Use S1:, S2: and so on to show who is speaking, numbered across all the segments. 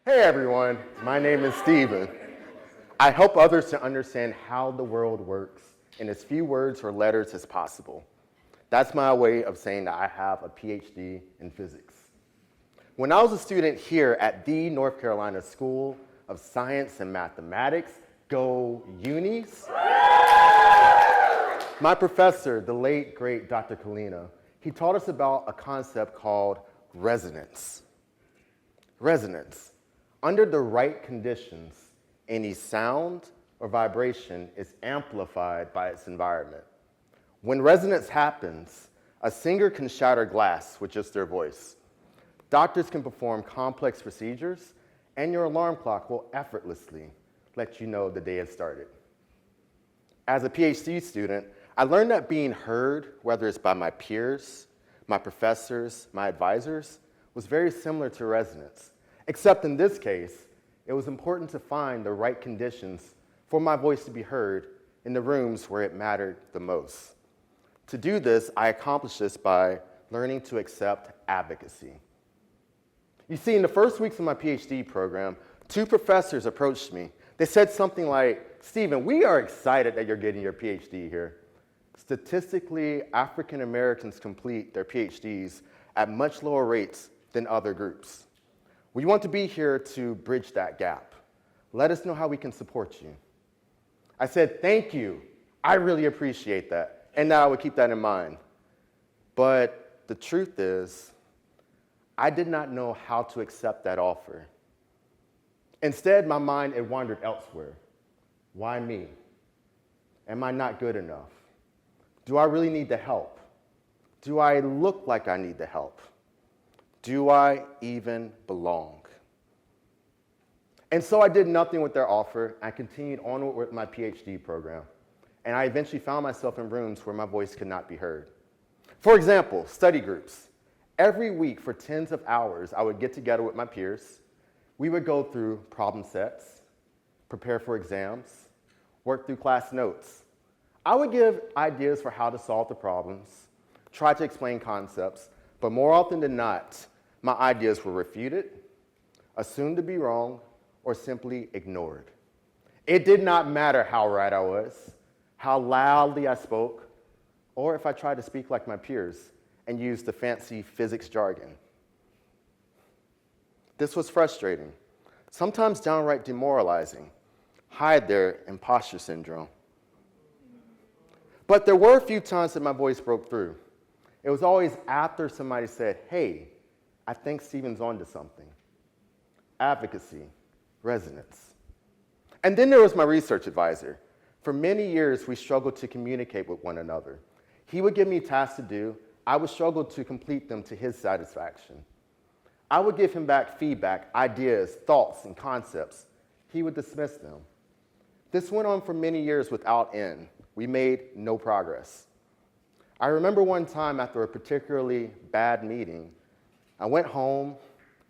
S1: Hey everyone, my name is Steven. I help others to understand how the world works in as few words or letters as possible. That's my way of saying that I have a PhD in physics. When I was a student here at the North Carolina School of Science and Mathematics, go unis, my professor, the late great Dr. Kalina, he taught us about a concept called resonance. Resonance. Under the right conditions, any sound or vibration is amplified by its environment. When resonance happens, a singer can shatter glass with just their voice. Doctors can perform complex procedures, and your alarm clock will effortlessly let you know the day has started. As a PhD student, I learned that being heard, whether it's by my peers, my professors, my advisors, was very similar to resonance. Except in this case, it was important to find the right conditions for my voice to be heard in the rooms where it mattered the most. To do this, I accomplished this by learning to accept advocacy. You see, in the first weeks of my PhD program, 2 professors approached me. They said something like, "Steven, we are excited that you're getting your PhD here. Statistically, African Americans complete their PhDs at much lower rates than other groups. We want to be here to bridge that gap. Let us know how we can support you." I said, "Thank you. I really appreciate that." And now I would keep that in mind. But the truth is, I did not know how to accept that offer. Instead, my mind had wandered elsewhere. Why me? Am I not good enough? Do I really need the help? Do I look like I need the help? Do I even belong? And so I did nothing with their offer. I continued onward with my PhD program. And I eventually found myself in rooms where my voice could not be heard. For example, study groups. Every week for tens of hours, I would get together with my peers. We would go through problem sets, prepare for exams, work through class notes. I would give ideas for how to solve the problems, try to explain concepts, but more often than not, my ideas were refuted, assumed to be wrong, or simply ignored. It did not matter how right I was, how loudly I spoke, or if I tried to speak like my peers and use the fancy physics jargon. This was frustrating, sometimes downright demoralizing. Hide their imposter syndrome. But there were a few times that my voice broke through. It was always after somebody said, "Hey, I think Steven's onto something." Advocacy, resonance. And then there was my research advisor. For many years, we struggled to communicate with one another. He would give me tasks to do. I would struggle to complete them to his satisfaction. I would give him back feedback, ideas, thoughts, and concepts. He would dismiss them. This went on for many years without end. We made no progress. I remember one time after a particularly bad meeting, I went home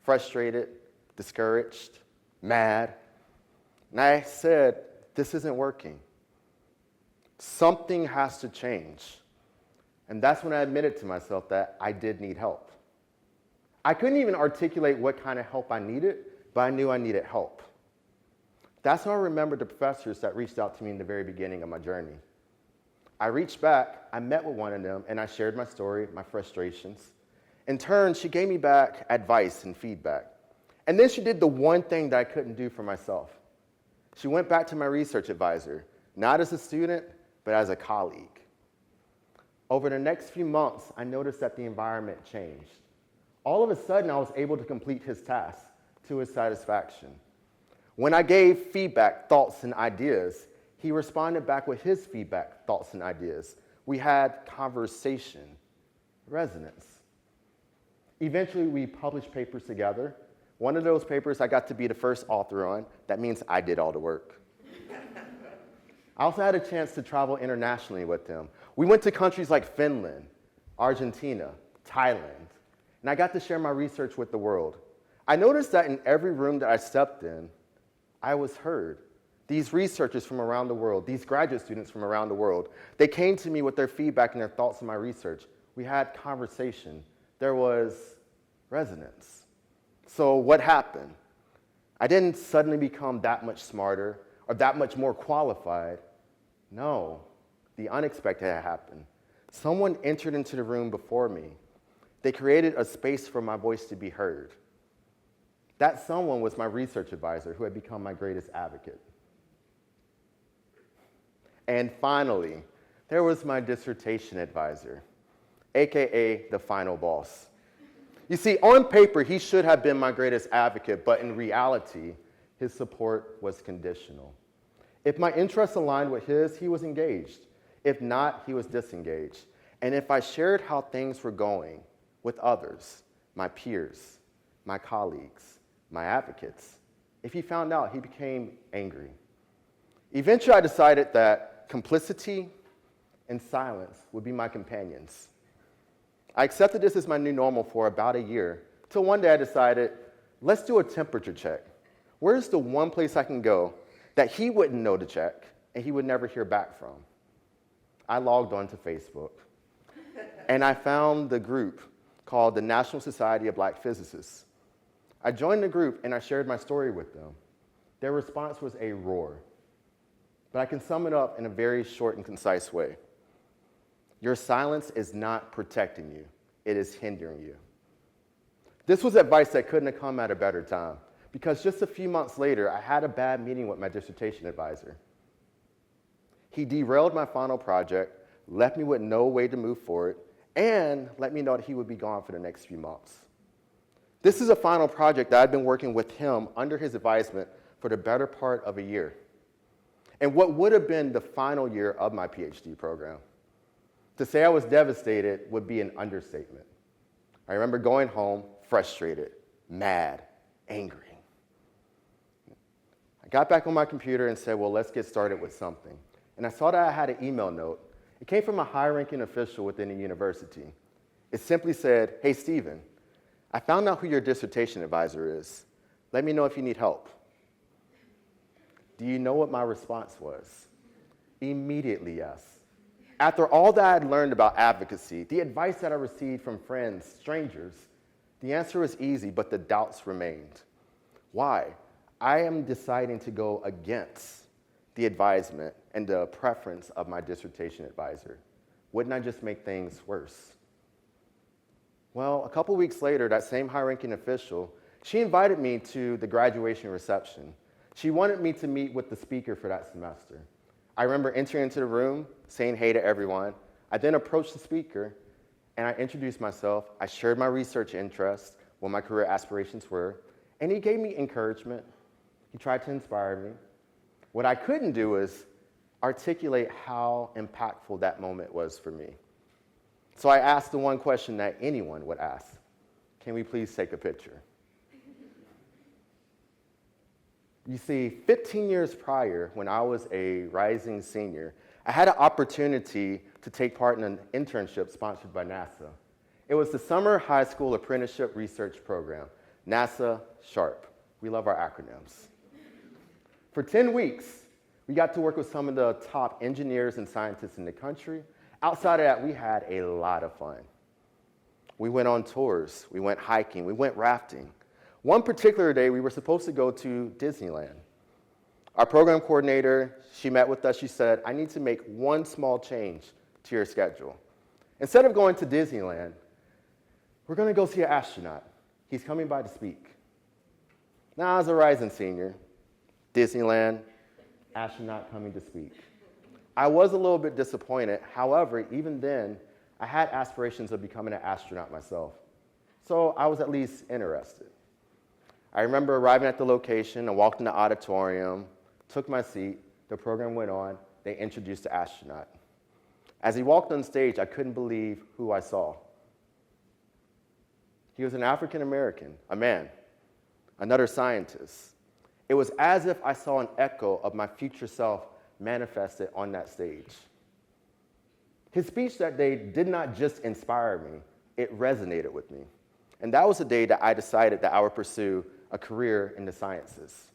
S1: frustrated, discouraged, mad, and I said, "This isn't working. Something has to change." And that's when I admitted to myself that I did need help. I couldn't even articulate what kind of help I needed, but I knew I needed help. That's how I remembered the professors that reached out to me in the very beginning of my journey. I reached back, I met with one of them, and I shared my story, my frustrations. In turn, she gave me back advice and feedback. And then she did the one thing that I couldn't do for myself. She went back to my research advisor, not as a student, but as a colleague. Over the next few months, I noticed that the environment changed. All of a sudden, I was able to complete his tasks to his satisfaction. When I gave feedback, thoughts, and ideas, he responded back with his feedback, thoughts, and ideas. We had conversation, resonance. Eventually, we published papers together. One of those papers I got to be the first author on. That means I did all the work. I also had a chance to travel internationally with him. We went to countries like Finland, Argentina, Thailand, and I got to share my research with the world. I noticed that in every room that I stepped in, I was heard. These researchers from around the world, these graduate students from around the world, they came to me with their feedback and their thoughts on my research. We had conversation. There was resonance. So what happened? I didn't suddenly become that much smarter or that much more qualified. No, the unexpected had happened. Someone entered into the room before me. They created a space for my voice to be heard. That someone was my research advisor who had become my greatest advocate. And finally, there was my dissertation advisor, AKA the final boss. You see, on paper, he should have been my greatest advocate, but in reality, his support was conditional. If my interests aligned with his, he was engaged. If not, he was disengaged. And if I shared how things were going with others, my peers, my colleagues, my advocates, if he found out, he became angry. Eventually, I decided that complicity and silence would be my companions. I accepted this as my new normal for about a year, till one day I decided, let's do a temperature check. Where's the one place I can go that he wouldn't know to check and he would never hear back from? I logged on to Facebook, and I found the group called the National Society of Black Physicists. I joined the group, and I shared my story with them. Their response was a roar, but I can sum it up in a very short and concise way. Your silence is not protecting you. It is hindering you. This was advice that couldn't have come at a better time, because just a few months later, I had a bad meeting with my dissertation advisor. He derailed my final project, left me with no way to move forward, and let me know that he would be gone for the next few months. This is a final project that I'd been working with him under his advisement for the better part of a year, and what would have been the final year of my PhD program. To say I was devastated would be an understatement. I remember going home frustrated, mad, angry. I got back on my computer and said, well, let's get started with something. And I saw that I had an email note. It came from a high-ranking official within the university. It simply said, hey, Stephen, I found out who your dissertation advisor is. Let me know if you need help. Do you know what my response was? Immediately, yes. After all that I had learned about advocacy, the advice that I received from friends, strangers, the answer was easy, but the doubts remained. Why? I am deciding to go against the advisement and the preference of my dissertation advisor. Wouldn't I just make things worse? Well, a couple weeks later, that same high-ranking official, she invited me to the graduation reception. She wanted me to meet with the speaker for that semester. I remember entering into the room, saying hey to everyone. I then approached the speaker, and I introduced myself. I shared my research interests, what my career aspirations were, and he gave me encouragement. He tried to inspire me. What I couldn't do is articulate how impactful that moment was for me. So I asked the one question that anyone would ask. Can we please take a picture? You see, 15 years prior, when I was a rising senior, I had an opportunity to take part in an internship sponsored by NASA. It was the Summer High School Apprenticeship Research Program, NASA SHARP. We love our acronyms. For 10 weeks, we got to work with some of the top engineers and scientists in the country. Outside of that, we had a lot of fun. We went on tours, we went hiking, we went rafting. One particular day, we were supposed to go to Disneyland. Our program coordinator, she met with us, she said, I need to make one small change to your schedule. Instead of going to Disneyland, we're gonna go see an astronaut. He's coming by to speak. Now, as a rising senior, Disneyland, astronaut coming to speak. I was a little bit disappointed. However, even then, I had aspirations of becoming an astronaut myself. So I was at least interested. I remember arriving at the location, I walked in the auditorium, took my seat, the program went on, they introduced the astronaut. As he walked on stage, I couldn't believe who I saw. He was an African American, a man, another scientist. It was as if I saw an echo of my future self manifested on that stage. His speech that day did not just inspire me, it resonated with me. And that was the day that I decided that I would pursue a career in the sciences.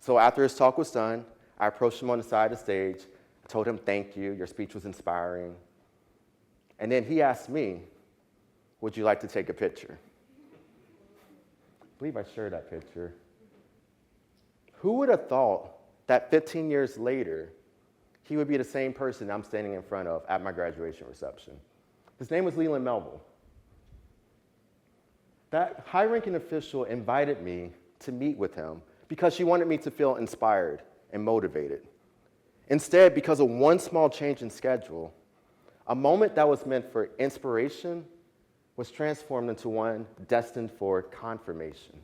S1: So after his talk was done, I approached him on the side of the stage. I told him, thank you, your speech was inspiring. And then he asked me, would you like to take a picture? I believe I shared that picture. Who would have thought that 15 years later, he would be the same person I'm standing in front of at my graduation reception? His name was Leland Melville. That high-ranking official invited me to meet with him because she wanted me to feel inspired and motivated. Instead, because of one small change in schedule, a moment that was meant for inspiration was transformed into one destined for confirmation.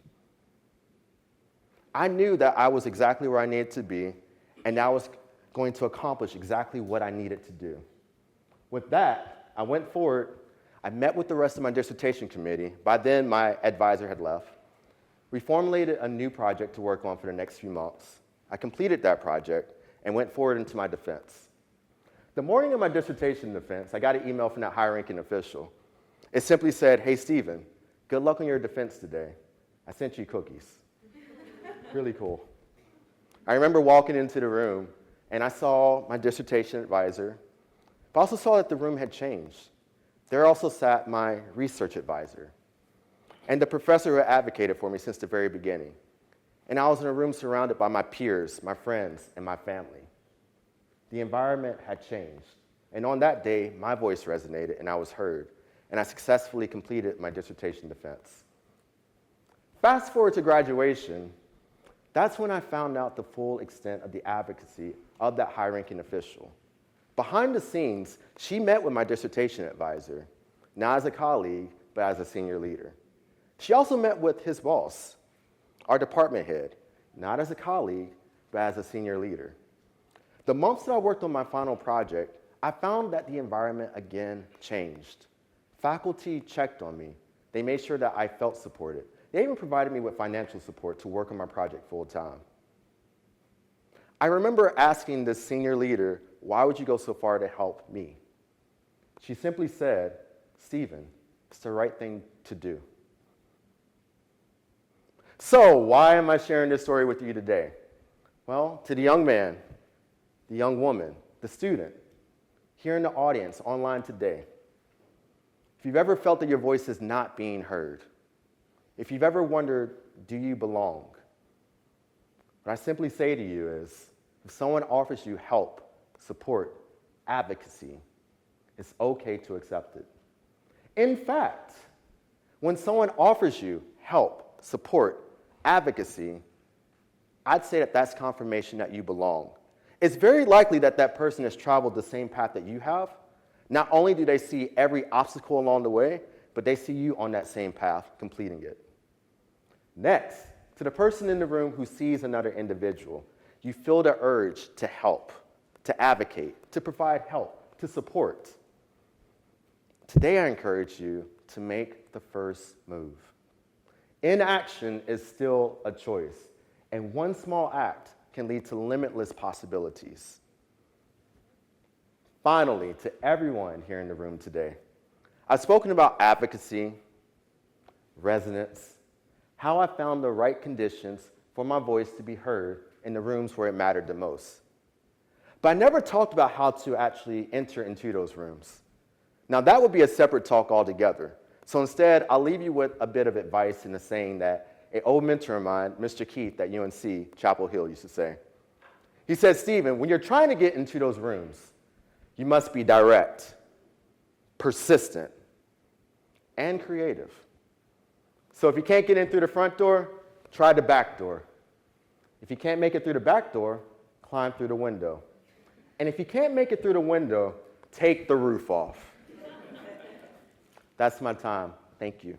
S1: I knew that I was exactly where I needed to be, and I was going to accomplish exactly what I needed to do. With that, I went forward. I met with the rest of my dissertation committee. By then, my advisor had left. We formulated a new project to work on for the next few months. I completed that project and went forward into my defense. The morning of my dissertation defense, I got an email from that high-ranking official. It simply said, "Hey, Stephen, good luck on your defense today. I sent you cookies." Really cool. I remember walking into the room, and I saw my dissertation advisor, but I also saw that the room had changed. There also sat my research advisor and the professor who had advocated for me since the very beginning. And I was in a room surrounded by my peers, my friends, and my family. The environment had changed. And on that day, my voice resonated and I was heard. And I successfully completed my dissertation defense. Fast forward to graduation, that's when I found out the full extent of the advocacy of that high-ranking official. Behind the scenes, she met with my dissertation advisor, not as a colleague, but as a senior leader. She also met with his boss, our department head, not as a colleague, but as a senior leader. The months that I worked on my final project, I found that the environment again changed. Faculty checked on me. They made sure that I felt supported. They even provided me with financial support to work on my project full time. I remember asking this senior leader, "Why would you go so far to help me?" She simply said, "Stephen, it's the right thing to do." So why am I sharing this story with you today? Well, to the young man, the young woman, the student, here in the audience, online today, if you've ever felt that your voice is not being heard, if you've ever wondered, do you belong? What I simply say to you is, if someone offers you help, support, advocacy, it's okay to accept it. In fact, when someone offers you help, support, advocacy, I'd say that that's confirmation that you belong. It's very likely that that person has traveled the same path that you have. Not only do they see every obstacle along the way, but they see you on that same path, completing it. Next, to the person in the room who sees another individual, you feel the urge to help, to advocate, to provide help, to support. Today, I encourage you to make the first move. Inaction is still a choice, and one small act can lead to limitless possibilities. Finally, to everyone here in the room today, I've spoken about advocacy, resonance, how I found the right conditions for my voice to be heard in the rooms where it mattered the most. But I never talked about how to actually enter into those rooms. Now, that would be a separate talk altogether. So instead, I'll leave you with a bit of advice in the saying that an old mentor of mine, Mr. Keith at UNC, Chapel Hill, used to say. He said, "Stephen, when you're trying to get into those rooms, you must be direct, persistent, and creative. So if you can't get in through the front door, try the back door. If you can't make it through the back door, climb through the window. And if you can't make it through the window, take the roof off." That's my time. Thank you.